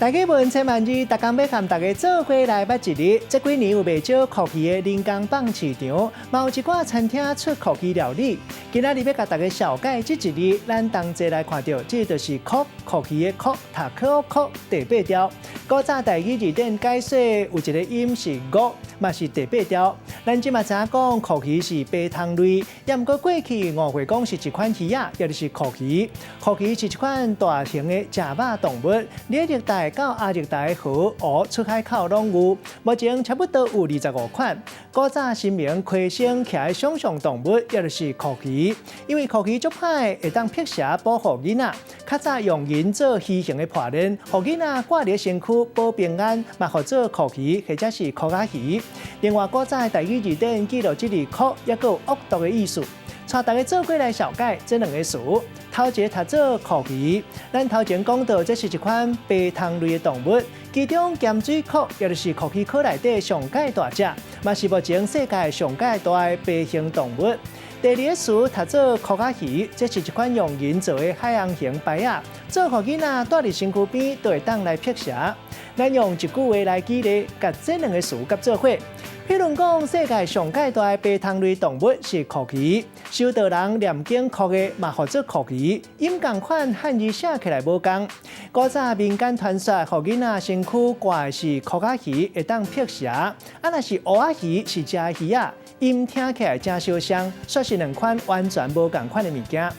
大家问千万字，大家要和大家做伙来捌一日。这几年有袂少烤鱼的人工棒市场，嘛有一寡餐厅出烤鱼料理。今仔日要甲大家小解这一日，咱同齐来看到，这就是烤鱼的烤，塔克烤第八条。古早台语字典解说有一个音是五，嘛是第八条。咱即嘛知影讲烤鱼是白汤类，也毋过过去误会讲是一款鱼仔，也就是烤鱼。烤鱼是一款大型的食肉动物，热带到亚热带的河、湖、出海口拢有。目前差不多有25款。古早新名魁星徛的想象动物，也就是烤鱼。因为烤鱼足歹，会当辟邪保护囡仔。较早用银做鱼形的破链，互囡仔挂伫身躯保平安，嘛号做烤鱼或者是烤鸭鱼。另外，古早的台语字典记录这字烤，也有恶毒的意思。带大家做过来小解这两个词。头一个读做烤鱼，咱头前讲到，这是一款白汤类的动物，其中咸水蛞也就是烤鱼科内底上界大只，嘛是目前世界上界大的白型动物。第二个词读做烤鸭鱼，这是一款用银做的海洋型白鸭，做互囡仔带伫身躯边，都会当来辟邪。咱用一句话来举例，甲这两个词合做伙。譬如讲，世界上界大的白汤类动物是蛞蝓，修道人念经蛞的嘛号做蛞蝓，音同款汉字写起来无同。古早民间传说，互囡仔身躯挂的是蛞仔鱼，会当辟邪；若是蚵仔鱼是食鱼仔，音听起来真相像，说是两款完全无同款的物件。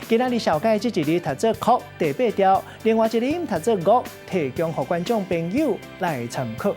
今仔日小解这一日读做蛞第八条，另外一个音读做五，提供予观众朋友来参考。